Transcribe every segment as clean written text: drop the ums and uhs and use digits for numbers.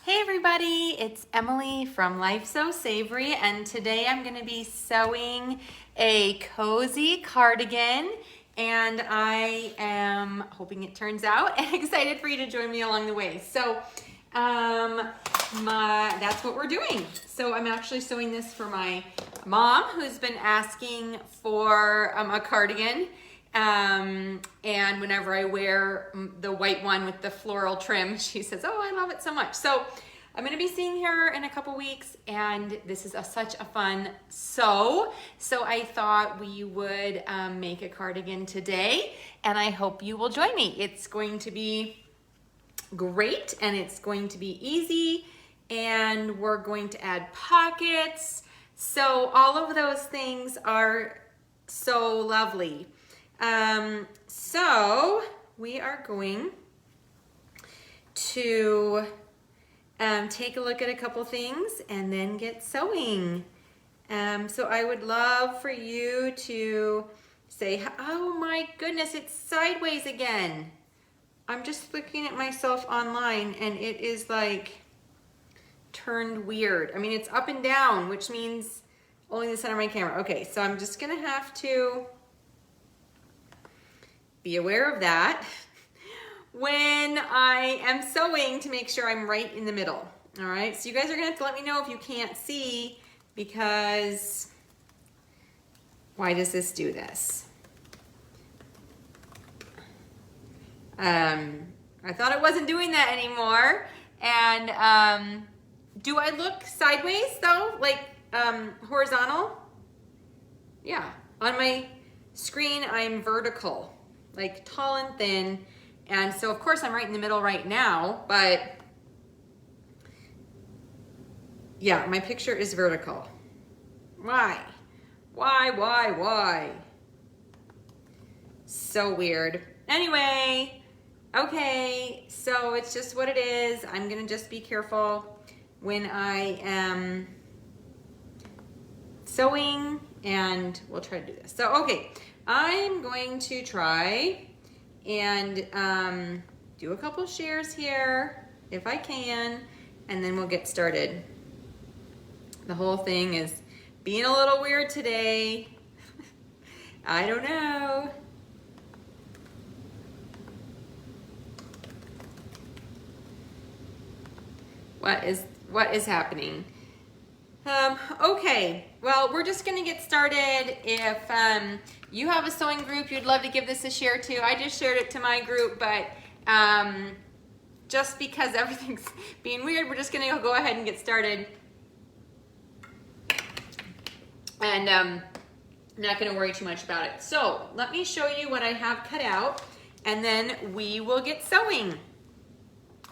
Hey everybody, it's Emily from Life Sew Savory, and today I'm going to be sewing a cozy cardigan, and I am hoping it turns out and excited for you to join me along the way. So that's what we're doing. So I'm actually sewing this for my mom, who's been asking for a cardigan. And whenever I wear the white one with the floral trim, she says, oh, I love it so much. So I'm going to be seeing her in a couple weeks, and this is such a fun sew. So I thought we would make a cardigan today, and I hope you will join me. It's going to be great, and it's going to be easy, and we're going to add pockets. So all of those things are so lovely. So we are going to take a look at a couple things and then get sewing. So I would love for you to say, oh my goodness, it's sideways again. I'm just looking at myself online and it is like turned weird. I mean, it's up and down, which means only the center of my camera. Okay, so I'm just gonna have to be aware of that when I am sewing to make sure I'm right in the middle. All right, so you guys are gonna have to let me know if you can't see, because why does this do this? I thought it wasn't doing that anymore. And do I look sideways though, like horizontal? Yeah, on my screen I'm vertical, like tall and thin, and so of course I'm right in the middle right now, but yeah, my picture is vertical. Why? Why? So weird. Anyway, okay, so it's just what it is. I'm gonna just be careful when I am sewing, and we'll try to do this. So, okay. I'm going to try and do a couple shares here, if I can, and then we'll get started. The whole thing is being a little weird today. I don't know. What is happening? Okay, well, we're just gonna get started. If you have a sewing group you'd love to give this a share to, I just shared it to my group, but just because everything's being weird, we're just gonna go ahead and get started. And I'm not gonna worry too much about it. So let me show you what I have cut out, and then we will get sewing.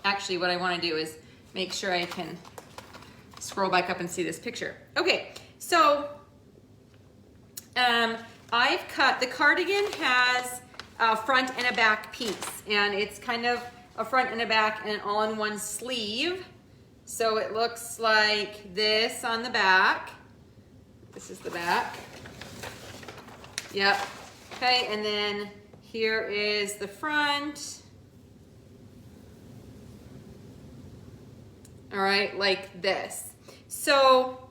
Actually, what I wanna do is make sure I can scroll back up and see this picture. Okay, so I've cut, the cardigan has a front and a back piece, and it's kind of a front and a back and an all-in-one sleeve. So it looks like this on the back. This is the back. Yep. Okay, and then here is the front. All right, like this. So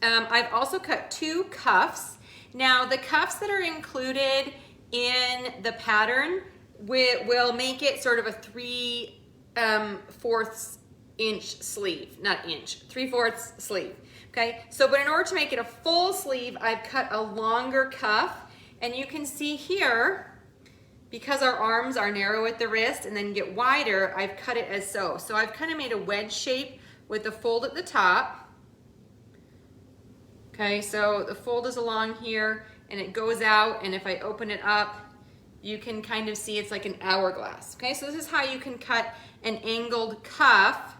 I've also cut two cuffs. Now the cuffs that are included in the pattern will make it sort of a 3/4 inch sleeve, not inch, 3/4 sleeve. Okay, so but in order to make it a full sleeve, I've cut a longer cuff, and you can see here, because our arms are narrow at the wrist and then get wider, I've cut it as so. So I've kind of made a wedge shape with a fold at the top. Okay, so the fold is along here and it goes out, and if I open it up, you can kind of see it's like an hourglass. Okay, so this is how you can cut an angled cuff,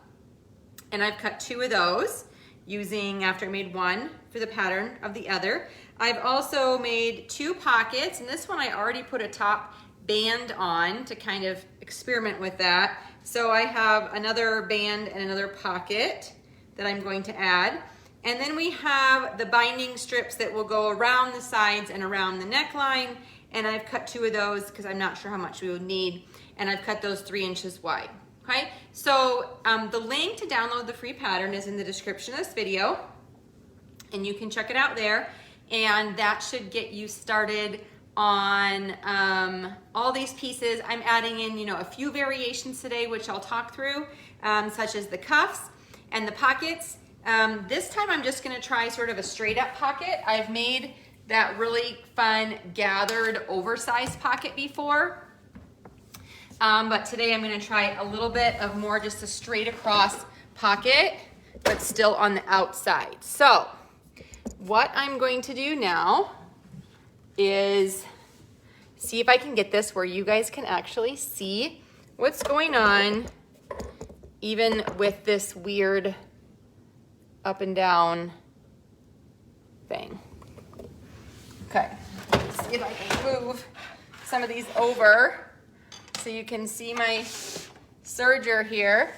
and I've cut two of those using, after I made one for the pattern of the other. I've also made two pockets, and this one I already put a top band on to kind of experiment with that. So I have another band and another pocket that I'm going to add. And then we have the binding strips that will go around the sides and around the neckline. And I've cut two of those because I'm not sure how much we would need. And I've cut those 3 inches wide. Okay, so the link to download the free pattern is in the description of this video, and you can check it out there, and that should get you started on all these pieces. I'm adding in, you know, a few variations today, which I'll talk through, such as the cuffs and the pockets. This time I'm just gonna try sort of a straight up pocket. I've made that really fun gathered oversized pocket before. But today I'm gonna try a little bit of more just a straight across pocket, but still on the outside. So what I'm going to do now is see if I can get this where you guys can actually see what's going on, even with this weird up and down thing. Okay, let's see if I can move some of these over so you can see my serger here.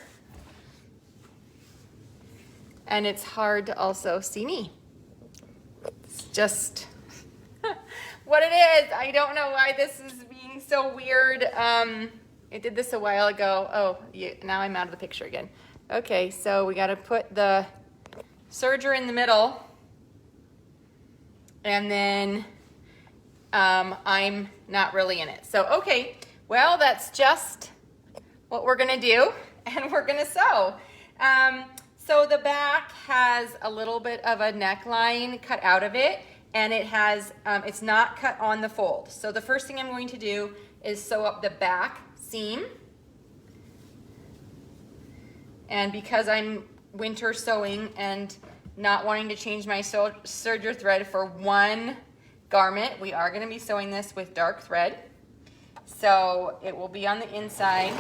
And it's hard to also see me. It's just what it is. I don't know why this is being so weird. I did this a while ago. Oh, yeah, now I'm out of the picture again. Okay, so we gotta put the serger in the middle, and then I'm not really in it. So, okay. Well, that's just what we're gonna do, and we're gonna sew. So the back has a little bit of a neckline cut out of it, and it has, it's not cut on the fold. So the first thing I'm going to do is sew up the back seam. And because I'm winter sewing and not wanting to change my serger thread for one garment, we are gonna be sewing this with dark thread. So it will be on the inside,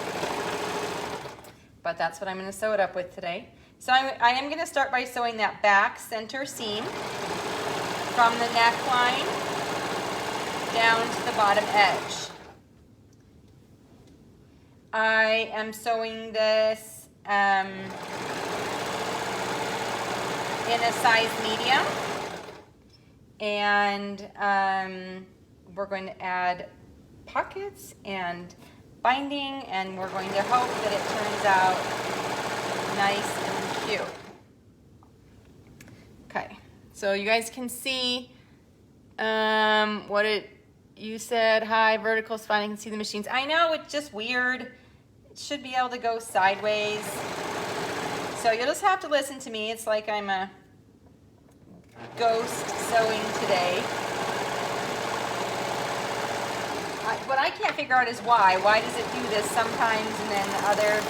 but that's what I'm going to sew it up with today. So I am going to start by sewing that back center seam from the neckline down to the bottom edge. I am sewing this in a size medium, and we're going to add pockets and binding, and we're going to hope that it turns out nice and cute. Okay, so you guys can see you said, hi, vertical spine, I can see the machines. I know, it's just weird. It should be able to go sideways. So you'll just have to listen to me. It's like I'm a ghost sewing today. What I can't figure out is why. Why does it do this sometimes and then the other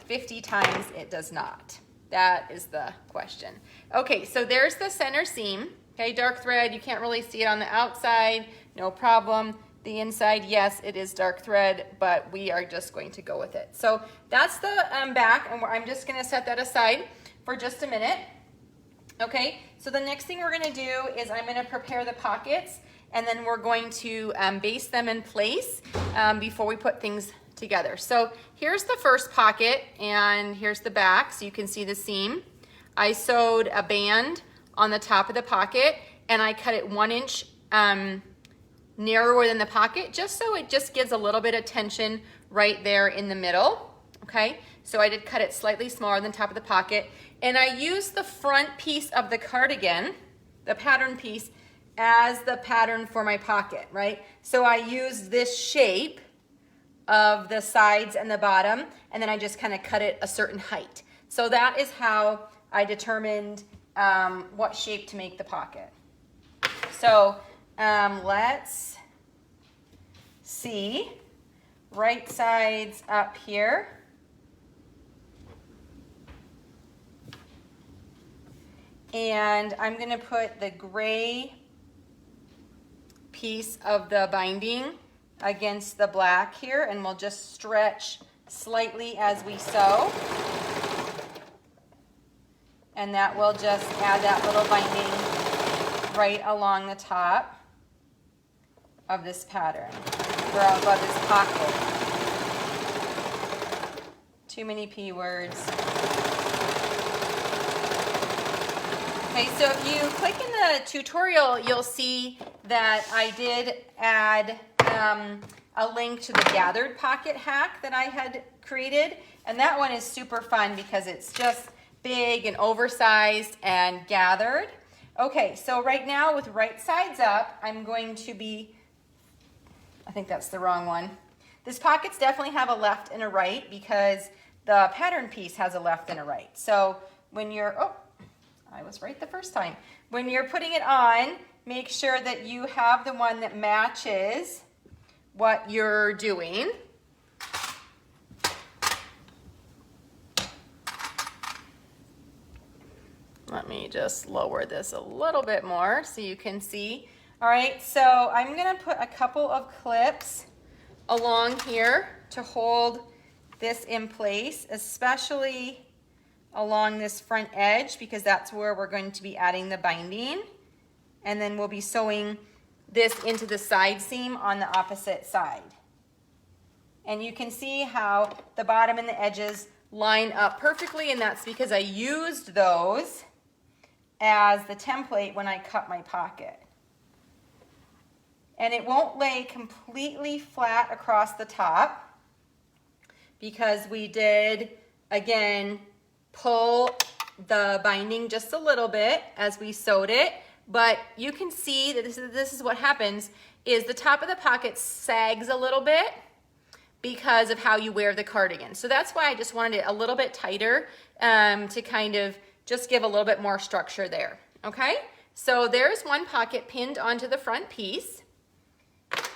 50 times it does not? That is the question. Okay, so there's the center seam. Okay, dark thread, you can't really see it on the outside, no problem. The inside, yes, it is dark thread, but we are just going to go with it. So that's the back, and I'm just gonna set that aside for just a minute. Okay, so the next thing we're gonna do is I'm gonna prepare the pockets, and then we're going to base them in place before we put things together. So here's the first pocket, and here's the back, so you can see the seam. I sewed a band on the top of the pocket, and I cut it 1 inch narrower than the pocket, just so it just gives a little bit of tension right there in the middle, okay? So I did cut it slightly smaller than the top of the pocket, and I used the front piece of the cardigan, the pattern piece, as the pattern for my pocket, right? So I used this shape of the sides and the bottom, and then I just kind of cut it a certain height. So that is how I determined what shape to make the pocket. So let's see, right sides up here. And I'm gonna put the gray piece of the binding against the black here, and we'll just stretch slightly as we sew. And that will just add that little binding right along the top of this pattern, or above this pocket. Too many P words. Okay, so if you click in the tutorial, you'll see that I did add a link to the gathered pocket hack that I had created. And that one is super fun because it's just big and oversized and gathered. Okay, so right now with right sides up, I'm going to be, I think that's the wrong one. This pockets definitely have a left and a right because the pattern piece has a left and a right. So when you're, oh, I was right the first time. When you're putting it on, make sure that you have the one that matches what you're doing. Let me just lower this a little bit more so you can see. All right, so I'm gonna put a couple of clips along here to hold this in place, especially along this front edge because that's where we're going to be adding the binding. And then we'll be sewing this into the side seam on the opposite side. And you can see how the bottom and the edges line up perfectly, and that's because I used those as the template when I cut my pocket. And it won't lay completely flat across the top because we did, again, pull the binding just a little bit as we sewed it. But you can see that this is what happens is the top of the pocket sags a little bit because of how you wear the cardigan. So that's why I just wanted it a little bit tighter to kind of just give a little bit more structure there, okay? So there's one pocket pinned onto the front piece.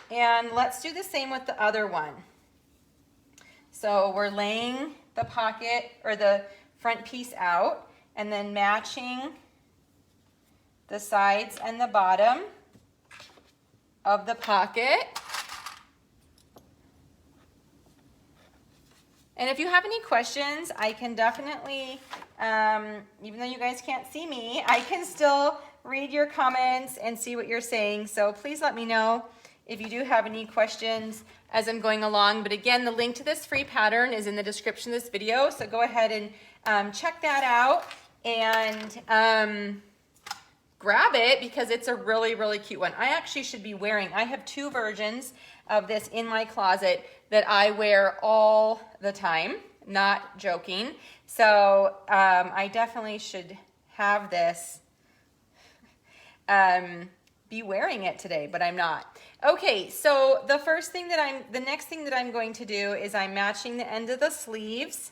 And let's do the same with the other one. So we're laying the pocket or the front piece out and then matching the sides and the bottom of the pocket. And if you have any questions, I can definitely, even though you guys can't see me, I can still read your comments and see what you're saying. So please let me know if you do have any questions as I'm going along. But again, the link to this free pattern is in the description of this video. So go ahead and check that out and grab it because it's a really, really cute one. I actually should be wearing, I have two versions of this in my closet that I wear all the time, not joking. So I definitely should have this, be wearing it today, but I'm not. Okay, so the next thing that I'm going to do is I'm matching the end of the sleeves,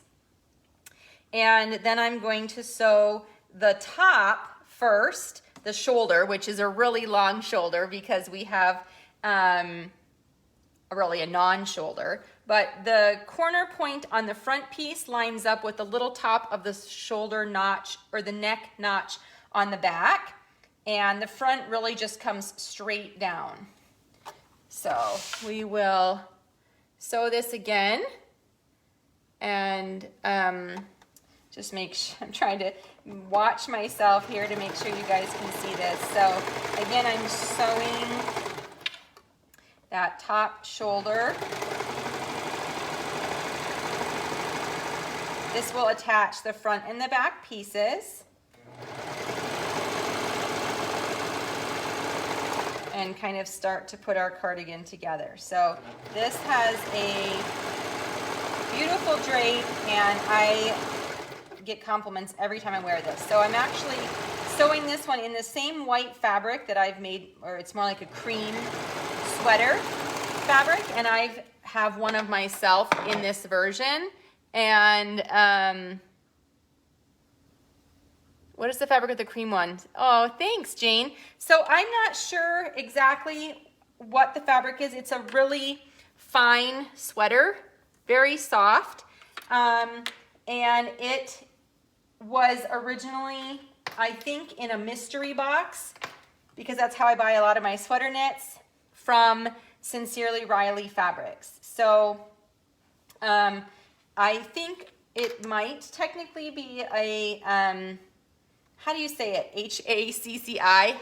and then I'm going to sew the top first, the shoulder, which is a really long shoulder because we have really a non-shoulder, but the corner point on the front piece lines up with the little top of the shoulder notch or the neck notch on the back, and the front really just comes straight down. So we will sew this again and just make sure, I'm trying to watch myself here to make sure you guys can see this. So again, I'm sewing that top shoulder. This will attach the front and the back pieces. And kind of start to put our cardigan together. So this has a beautiful drape, and I get compliments every time I wear this. So I'm actually sewing this one in the same white fabric that I've made, or it's more like a cream sweater fabric, and I have one of myself in this version. And what is the fabric of the cream one? Oh, thanks, Jane. So I'm not sure exactly what the fabric is. It's a really fine sweater, very soft. And it was originally, I think, in a mystery box because that's how I buy a lot of my sweater knits from Sincerely Riley Fabrics. So I think it might technically be a, how do you say it? H-A-C-C-I,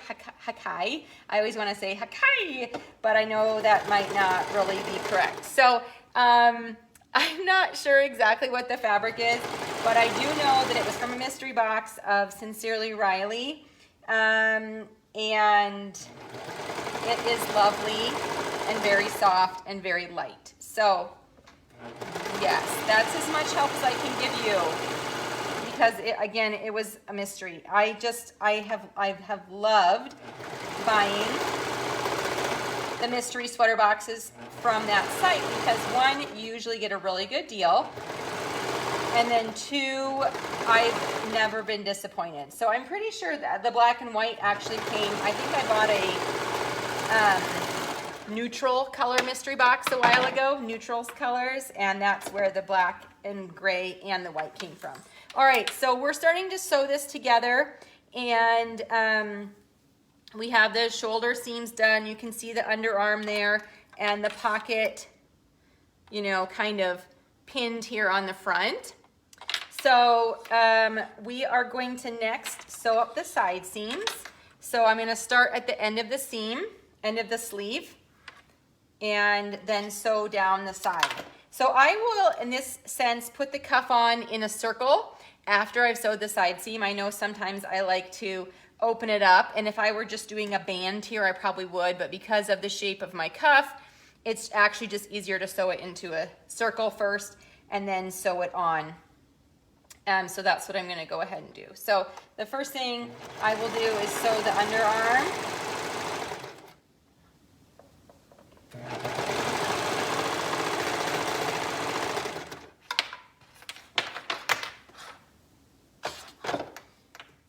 Hakai. I always want to say Hakai, but I know that might not really be correct. So I'm not sure exactly what the fabric is, but I do know that it was from a mystery box of Sincerely Riley, and it is lovely and very soft and very light. So guess. That's as much help as I can give you, because again, it was a mystery. I have loved buying the mystery sweater boxes from that site because one, you usually get a really good deal, and then two, I've never been disappointed. So I'm pretty sure that the black and white actually came, I think I bought a neutral color mystery box a while ago, neutrals colors, and that's where the black and gray and the white came from. All right, so we're starting to sew this together, and we have the shoulder seams done. You can see the underarm there and the pocket, you know, kind of pinned here on the front. So we are going to next sew up the side seams. So I'm going to start at the end of the seam, end of the sleeve, and then sew down the side. So I will, in this sense, put the cuff on in a circle after I've sewed the side seam. I know sometimes I like to open it up, and if I were just doing a band here, I probably would, but because of the shape of my cuff, it's actually just easier to sew it into a circle first and then sew it on. So that's what I'm going to go ahead and do. So the first thing I will do is sew the underarm.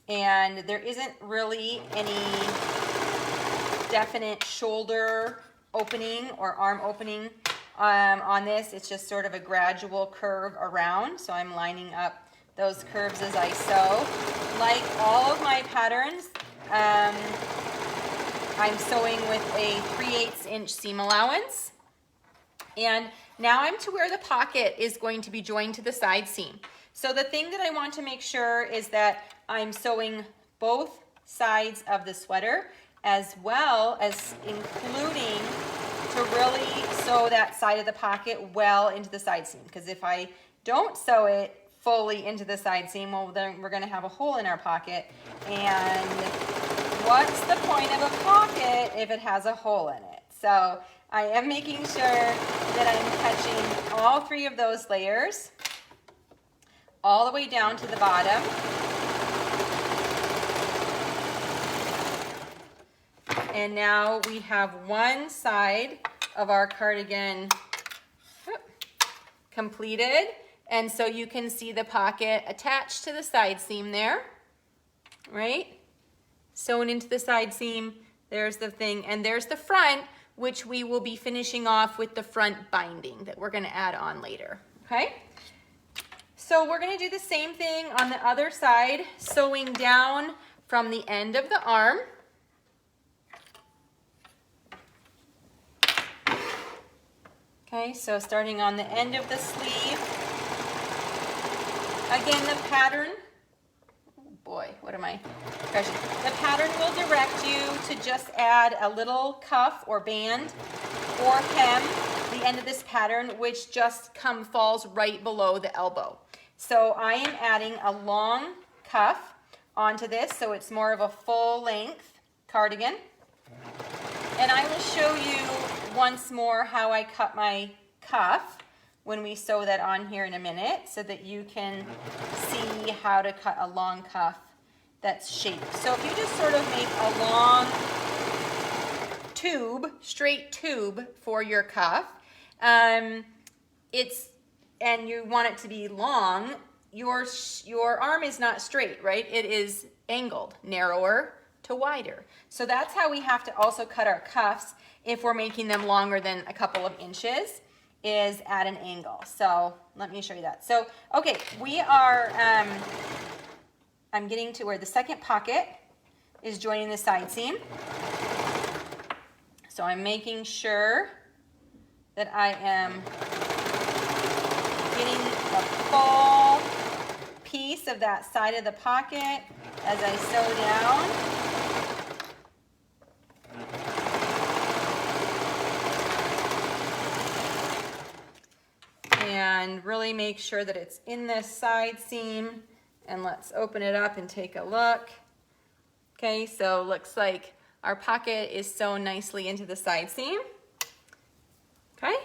And there isn't really any definite shoulder opening or arm opening on this. It's just sort of a gradual curve around. So I'm lining up those curves as I sew. Like all of my patterns, I'm sewing with a 3/8 inch seam allowance. And now I'm to where the pocket is going to be joined to the side seam. So the thing that I want to make sure is that I'm sewing both sides of the sweater, as well as including to really sew that side of the pocket well into the side seam. Because if I don't sew it fully into the side seam, well, then we're going to have a hole in our pocket. And what's the point of a pocket if it has a hole in it? So I am making sure that I'm catching all three of those layers all the way down to the bottom. And now we have one side of our cardigan completed. And so you can see the pocket attached to the side seam there, right? Sewn into the side seam, there's the thing, and there's the front, which we will be finishing off with the front binding that we're gonna add on later, okay? So we're gonna do the same thing on the other side, sewing down from the end of the arm. Okay, so starting on the end of the sleeve. Again, the pattern, oh boy, what am I pressing? The pattern will direct you to just add a little cuff or band or hem, the end of this pattern, which just falls right below the elbow. So I am adding a long cuff onto this, so it's more of a full length cardigan. And I will show you once more how I cut my cuff when we sew that on here in a minute, so that you can see how to cut a long cuff that's shaped. So if you just sort of make a long tube, straight tube for your cuff, and you want it to be long, your arm is not straight, right? It is angled, narrower to wider. So that's how we have to also cut our cuffs if we're making them longer than a couple of inches, is at an angle. So let me show you that. So, okay, we are, I'm getting to where the second pocket is joining the side seam. So I'm making sure that I am getting a full piece of that side of the pocket as I sew down. And really make sure that it's in this side seam, and let's open it up and take a look. Okay, so looks like our pocket is sewn nicely into the side seam. Okay,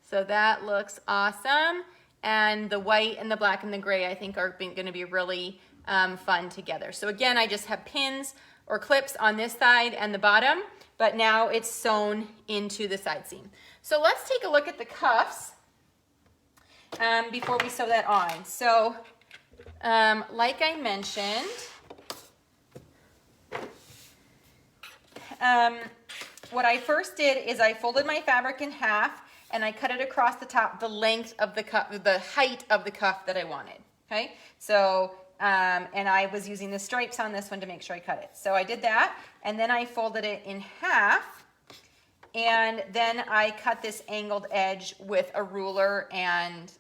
So that looks awesome. And the white and the black and the gray, I think, are going to be really fun together. So again, I just have pins or clips on this side and the bottom, but now it's sewn into the side seam. So let's take a look at the cuffs before we sew that on. So like I mentioned, what I first did is I folded my fabric in half and I cut it across the top, the length of the cuff, the height of the cuff that I wanted. Okay, so and I was using the stripes on this one to make sure I cut it. So I did that, and then I folded it in half, and then I cut this angled edge with a ruler and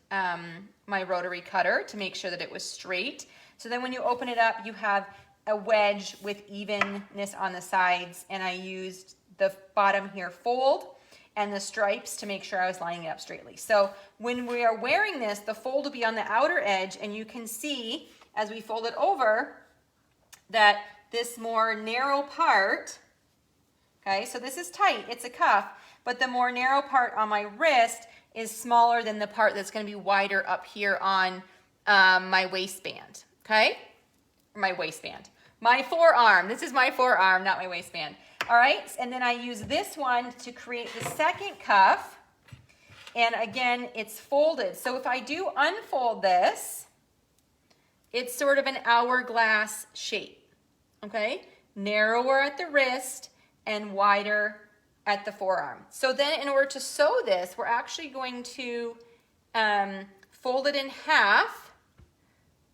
my rotary cutter to make sure that it was straight. So then when you open it up, you have a wedge with evenness on the sides, and I used the bottom here fold and the stripes to make sure I was lining it up straightly. So when we are wearing this, the fold will be on the outer edge, and you can see as we fold it over that this more narrow part, okay, so this is tight, it's a cuff, but the more narrow part on my wrist is smaller than the part that's going to be wider up here on my waistband, okay? My waistband. My forearm. This is my forearm, not my waistband. All right, and then I use this one to create the second cuff, and again, it's folded. So if I do unfold this, it's sort of an hourglass shape, okay? Narrower at the wrist and wider at the forearm. So then in order to sew this, we're actually going to fold it in half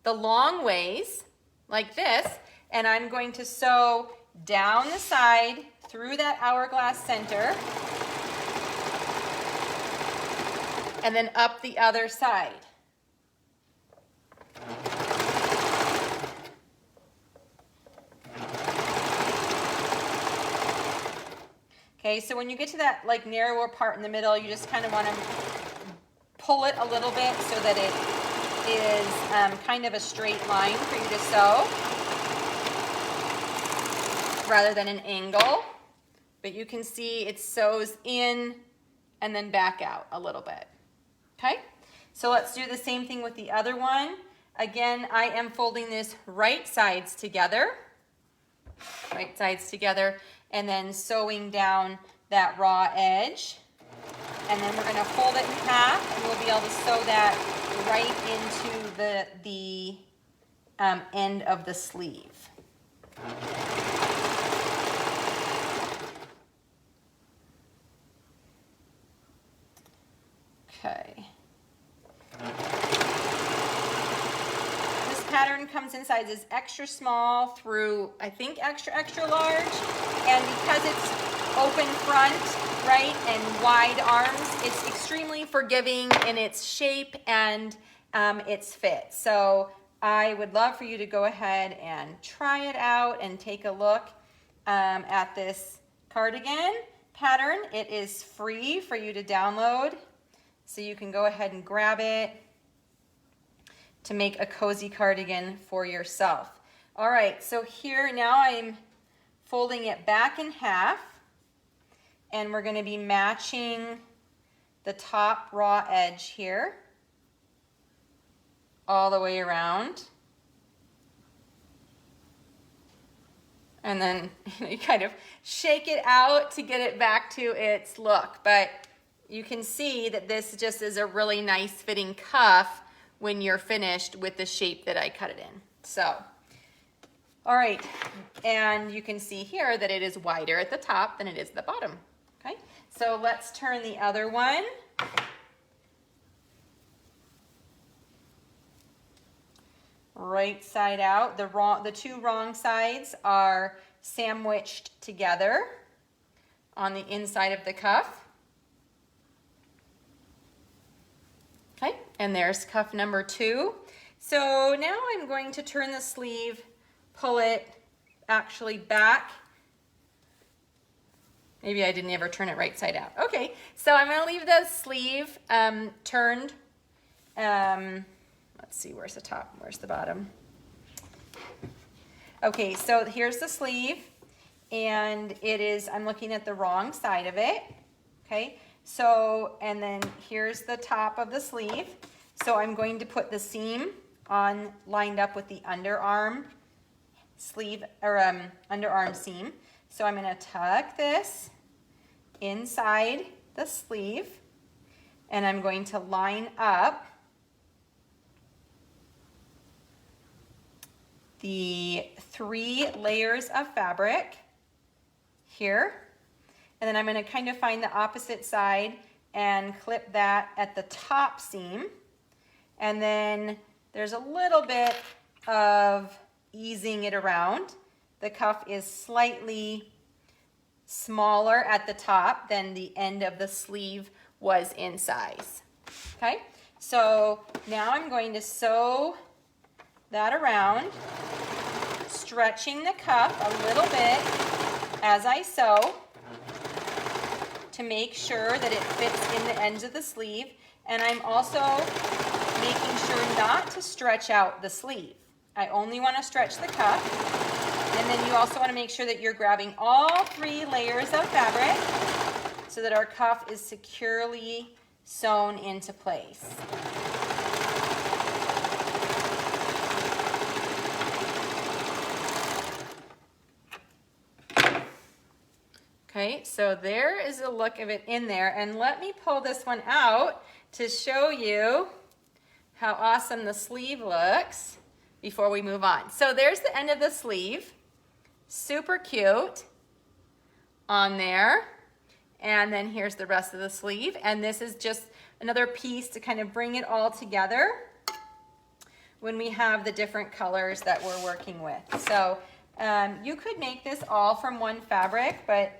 the long ways, like this, and I'm going to sew down the side through that hourglass center and then up the other side. Okay, so when you get to that like narrower part in the middle, you just kind of want to pull it a little bit so that it is kind of a straight line for you to sew, rather than an angle, but you can see it sews in and then back out a little bit. Okay, so let's do the same thing with the other one. Again, I am folding this right sides together, and then sewing down that raw edge, and then we're going to fold it in half, and we'll be able to sew that right into the end of the sleeve. Okay. This pattern comes in sizes extra small through, I think, extra, extra large. And because it's open front, right, and wide arms, it's extremely forgiving in its shape and its fit. So I would love for you to go ahead and try it out and take a look at this cardigan pattern. It is free for you to download. So you can go ahead and grab it to make a cozy cardigan for yourself. All right, so here now I'm folding it back in half, and we're going to be matching the top raw edge here all the way around. And then you kind of shake it out to get it back to its look, but you can see that this just is a really nice fitting cuff when you're finished with the shape that I cut it in. So, all right, and you can see here that it is wider at the top than it is at the bottom. Okay, so let's turn the other one. Right side out. The two wrong sides are sandwiched together on the inside of the cuff. Okay, and there's cuff number 2. So now I'm going to turn the sleeve, pull it actually back. Maybe I didn't ever turn it right side out. Okay, so I'm gonna leave the sleeve turned. Let's see, where's the top, where's the bottom? Okay, so here's the sleeve, and it is, I'm looking at the wrong side of it. Okay, So, and then here's the top of the sleeve. So I'm going to put the seam on lined up with the underarm sleeve or underarm seam. So I'm going to tuck this inside the sleeve, and I'm going to line up the 3 layers of fabric here, and then I'm going to kind of find the opposite side and clip that at the top seam, and then there's a little bit of easing it around. The cuff is slightly smaller at the top than the end of the sleeve was in size. Okay, so now I'm going to sew that around, stretching the cuff a little bit as I sew to make sure that it fits in the ends of the sleeve. And I'm also making sure not to stretch out the sleeve. I only want to stretch the cuff. And then you also want to make sure that you're grabbing all 3 layers of fabric so that our cuff is securely sewn into place. Okay, so there is a look of it in there, and let me pull this one out to show you how awesome the sleeve looks before we move on. So there's the end of the sleeve, super cute on there, and then here's the rest of the sleeve, and this is just another piece to kind of bring it all together when we have the different colors that we're working with. So you could make this all from one fabric, but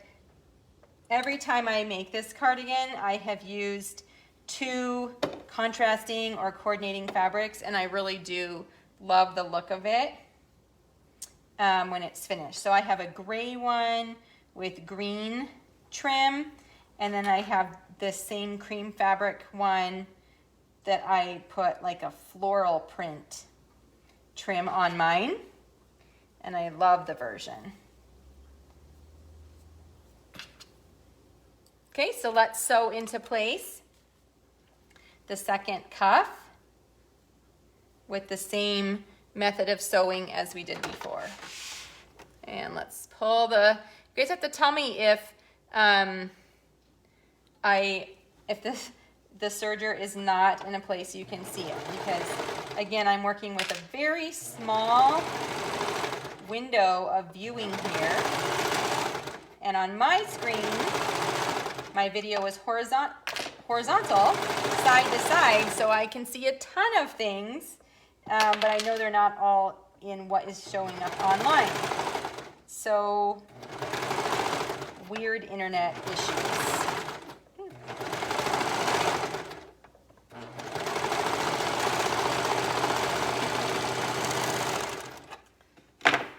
every time I make this cardigan, I have used 2 contrasting or coordinating fabrics, and I really do love the look of it when it's finished. So I have a gray one with green trim, and then I have this same cream fabric one that I put like a floral print trim on mine, and I love the version. Okay, so let's sew into place the second cuff with the same method of sewing as we did before. And let's pull the, you guys have to tell me if the serger is not in a place you can see it, because again, I'm working with a very small window of viewing here, and on my screen, my video is horizontal, side to side, so I can see a ton of things, but I know they're not all in what is showing up online. So, weird internet issues.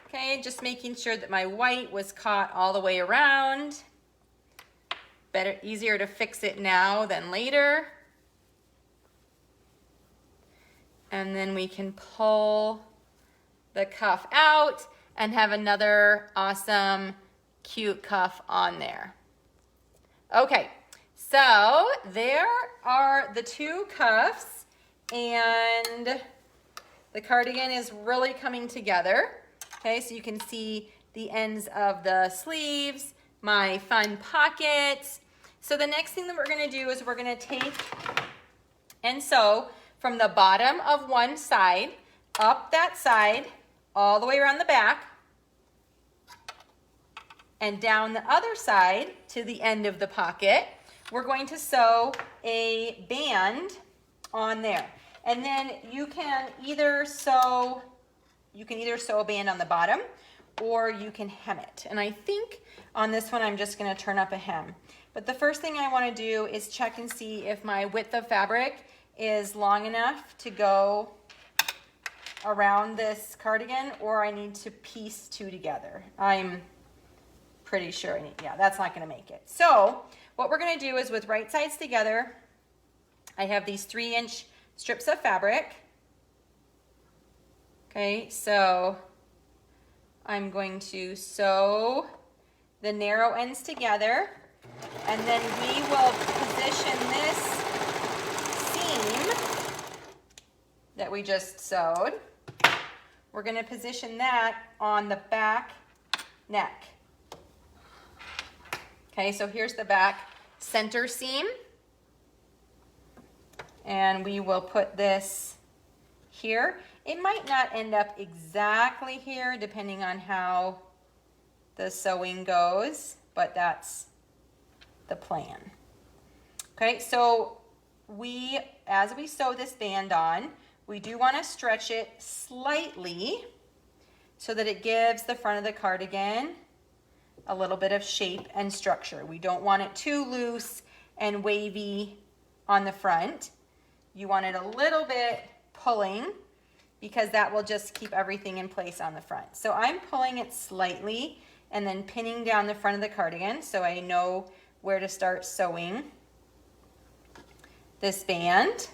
Okay, just making sure that my white was caught all the way around. Better, easier to fix it now than later. And then we can pull the cuff out and have another awesome, cute cuff on there. Okay, so there are the 2 cuffs, and the cardigan is really coming together. Okay, so you can see the ends of the sleeves, my fun pockets. So the next thing that we're going to do is we're going to take and sew from the bottom of one side, up that side, all the way around the back, and down the other side to the end of the pocket. We're going to sew a band on there. And then you can either sew a band on the bottom, or you can hem it. And I think on this one, I'm just going to turn up a hem. But the first thing I want to do is check and see if my width of fabric is long enough to go around this cardigan, or I need to piece 2 together. I'm pretty sure yeah, that's not going to make it. So what we're going to do is, with right sides together, I have these 3-inch strips of fabric. Okay, so I'm going to sew the narrow ends together And then we will position this seam that we just sewed. We're going to position that on the back neck. Okay, so here's the back center seam. And we will put this here. It might not end up exactly here depending on how the sewing goes, but that's the plan. Okay, so as we sew this band on, we do want to stretch it slightly so that it gives the front of the cardigan a little bit of shape and structure. We don't want it too loose and wavy on the front. You want it a little bit pulling because that will just keep everything in place on the front. So I'm pulling it slightly and then pinning down the front of the cardigan so I know where to start sewing this band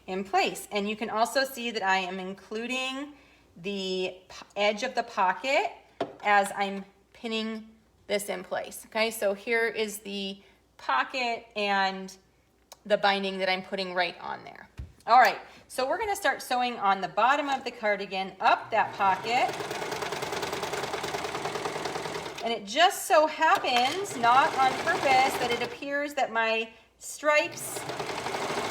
in place. And you can also see that I am including the edge of the pocket as I'm pinning this in place. Okay, so here is the pocket and the binding that I'm putting right on there. All right, so we're going to start sewing on the bottom of the cardigan up that pocket. And it just so happens, not on purpose, that it appears that my stripes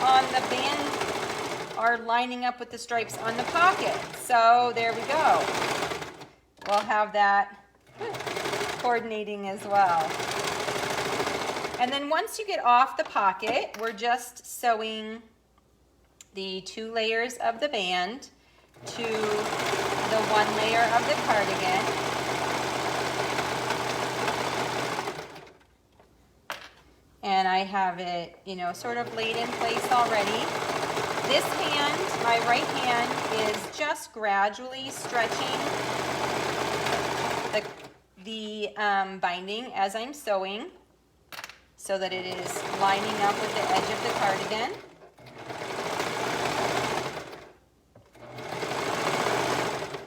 on the band are lining up with the stripes on the pocket. So there we go. We'll have that coordinating as well. And then once you get off the pocket, we're just sewing the 2 layers of the band to the 1 layer of the cardigan. And I have it, sort of laid in place already. This hand, my right hand, is just gradually stretching the binding as I'm sewing so that it is lining up with the edge of the cardigan.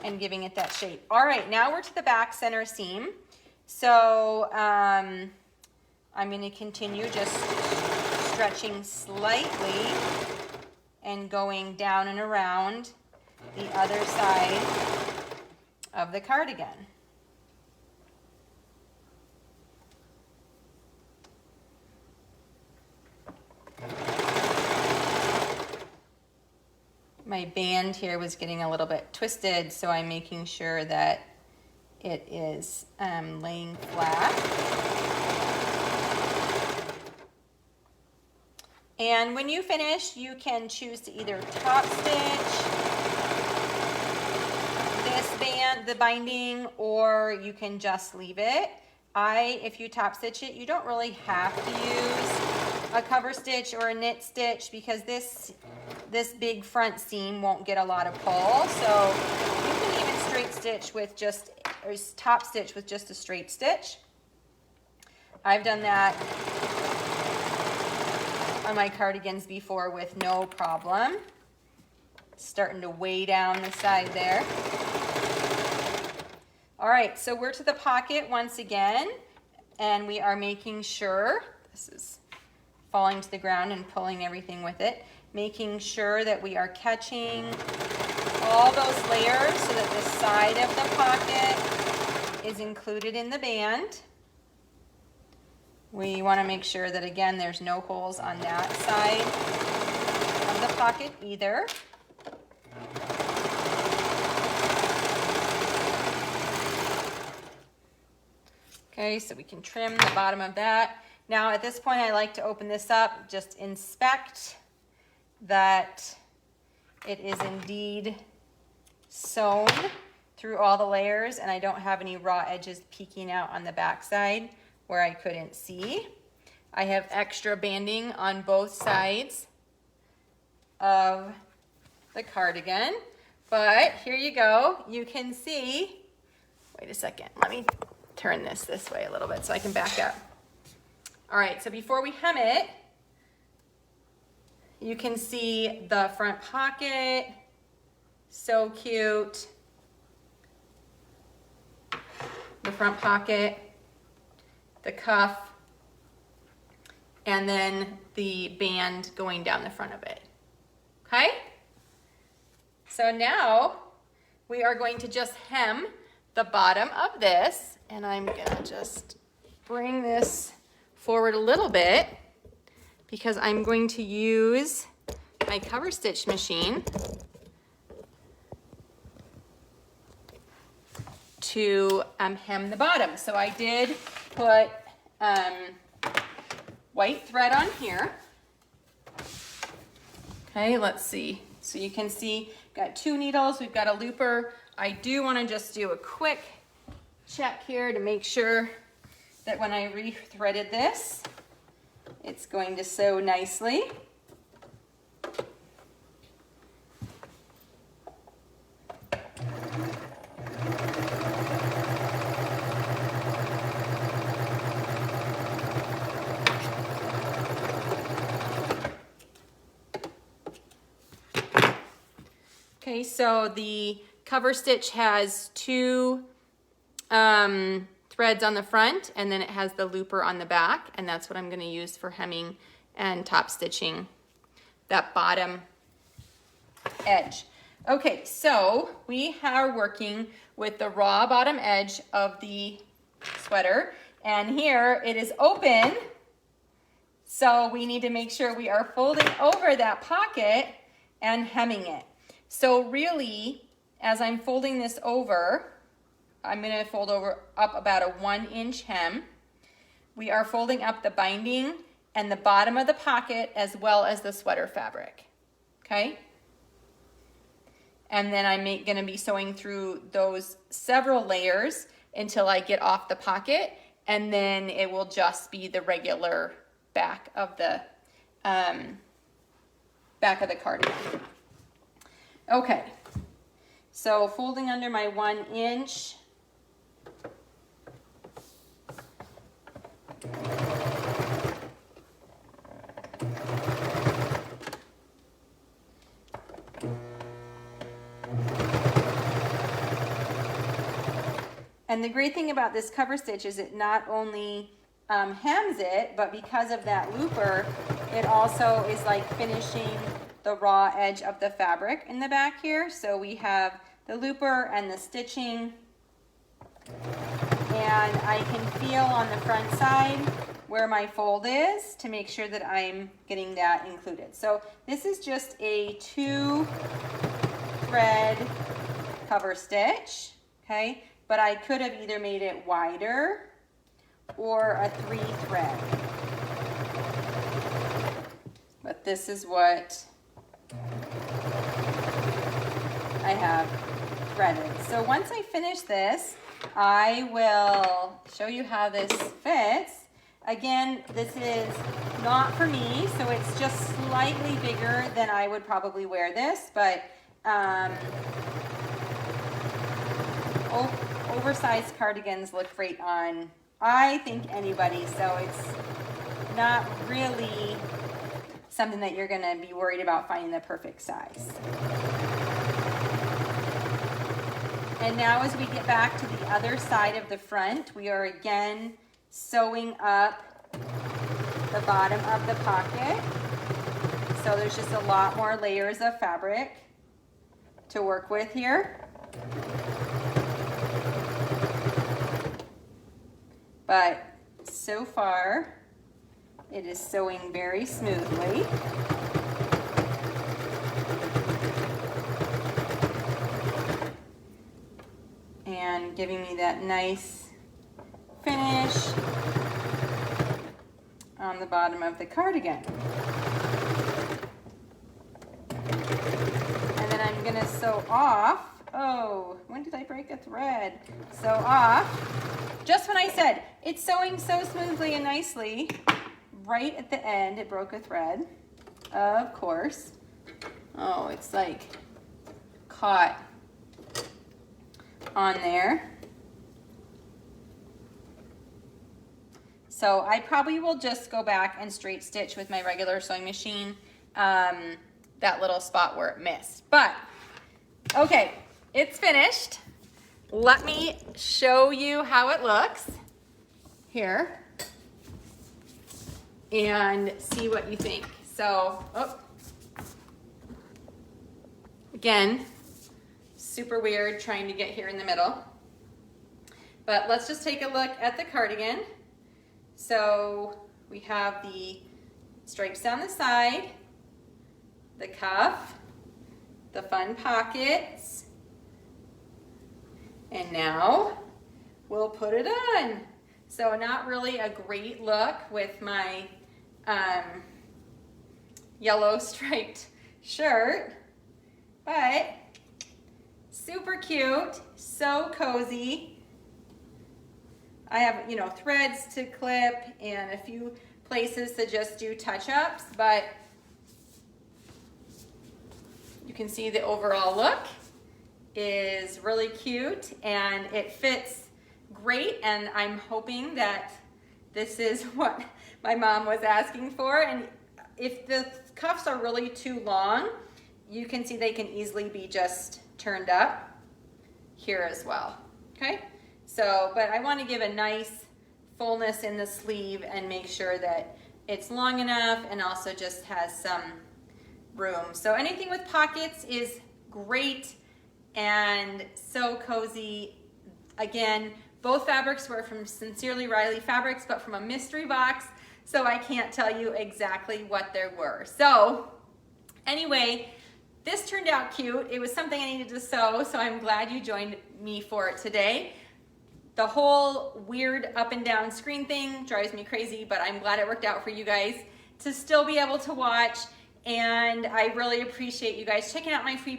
And giving it that shape. All right, now we're to the back center seam. So I'm going to continue just stretching slightly and going down and around the other side of the cardigan. My band here was getting a little bit twisted, so I'm making sure that it is laying flat. And when you finish, you can choose to either top stitch this band, the binding, or you can just leave it. If you top stitch it, you don't really have to use a cover stitch or a knit stitch because this big front seam won't get a lot of pull. So you can even straight stitch with or top stitch with just a straight stitch. I've done that on my cardigans before with no problem. Starting to weigh down the side there. All right, so we're to the pocket once again, and we are making sure, this is falling to the ground and pulling everything with it, making sure that we are catching all those layers so that the side of the pocket is included in the band. We want to make sure that, again, there's no holes on that side of the pocket either. Okay, so we can trim the bottom of that. Now at this point I like to open this up, just inspect that it is indeed sewn through all the layers and I don't have any raw edges peeking out on the back side where I couldn't see. I have extra banding on both sides of the cardigan, but here you go. You can see, wait a second, let me turn this way a little bit so I can back up. All right, so before we hem it, you can see the front pocket, so cute. The front pocket, the cuff, and then the band going down the front of it. Okay? So now we are going to just hem the bottom of this, and I'm gonna just bring this forward a little bit because I'm going to use my cover stitch machine to hem the bottom. So I did put white thread on here. Okay, let's see. So you can see, got 2 needles, we've got a looper. I do want to just do a quick check here to make sure that when I re-threaded this, it's going to sew nicely. Okay, so the cover stitch has 2 threads on the front, and then it has the looper on the back, and that's what I'm going to use for hemming and top stitching that bottom edge. Okay, so we are working with the raw bottom edge of the sweater, and here it is open, so we need to make sure we are folding over that pocket and hemming it. So really, as I'm folding this over, I'm going to fold up about a 1-inch hem. We are folding up the binding and the bottom of the pocket as well as the sweater fabric. Okay? And then I'm going to be sewing through those several layers until I get off the pocket, and then it will just be the regular back of the cardigan. Okay, so folding under my 1-inch. And the great thing about this cover stitch is it not only hems it, but because of that looper, it also is like finishing the raw edge of the fabric in the back here. So we have the looper and the stitching, and I can feel on the front side where my fold is to make sure that I'm getting that included. So this is just a 2-thread cover stitch, okay? But I could have either made it wider or a 3-thread. But this is what I have threaded. So once I finish this, I will show you how this fits. Again, this is not for me, so it's just slightly bigger than I would probably wear this, but oversized cardigans look great on, I think, anybody, so it's not really something that you're going to be worried about finding the perfect size. And now as we get back to the other side of the front, we are again sewing up the bottom of the pocket. So there's just a lot more layers of fabric to work with here. But so far, it is sewing very smoothly. And giving me that nice finish on the bottom of the cardigan. And then I'm gonna sew off. Oh, when did I break a thread? Sew off. Just when I said it's sewing so smoothly and nicely, right at the end it broke a thread, of course. Oh, it's like caught on there. So I probably will just go back and straight stitch with my regular sewing machine that little spot where it missed. But okay, it's finished. Let me show you how it looks here. and see what you think. So, again, super weird trying to get here in the middle. But let's just take a look at the cardigan. So we have the stripes down the side, the cuff, the fun pockets, and now we'll put it on. So not really a great look with my yellow striped shirt, but super cute, so cozy. I have, you know, threads to clip and a few places to just do touch-ups, but you can see the overall look is really cute and it fits great, and I'm hoping that this is what my mom was asking for. And if the cuffs are really too long, you can see they can easily be just turned up here as well, okay? So, but I want to give a nice fullness in the sleeve and make sure that it's long enough and also just has some room. So anything with pockets is great and so cozy. Again, both fabrics were from Sincerely Riley Fabrics, but from a mystery box, so I can't tell you exactly what there were. So anyway, this turned out cute. It was something I needed to sew, so I'm glad you joined me for it today. The whole weird up and down screen thing drives me crazy, but I'm glad it worked out for you guys to still be able to watch. And I really appreciate you guys checking out my free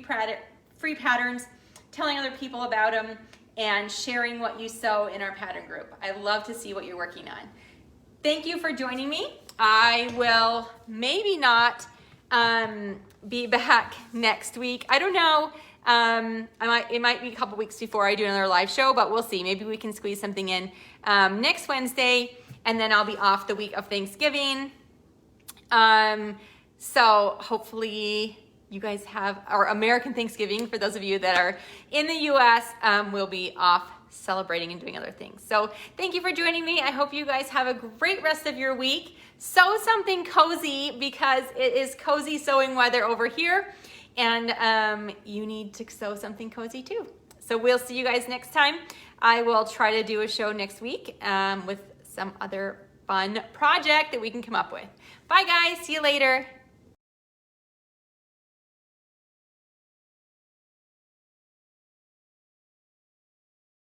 patterns, telling other people about them, and sharing what you sew in our pattern group. I love to see what you're working on. Thank you for joining me. I will maybe not be back next week. I don't know. It might be a couple weeks before I do another live show, but we'll see. Maybe we can squeeze something in next Wednesday, and then I'll be off the week of Thanksgiving. So hopefully you guys have our American Thanksgiving. For those of you that are in the US, we'll be off celebrating and doing other things. So thank you for joining me. I hope you guys have a great rest of your week. Sew something cozy because it is cozy sewing weather over here. And you need to sew something cozy too. So we'll see you guys next time. I will try to do a show next week with some other fun project that we can come up with. Bye guys, see you later.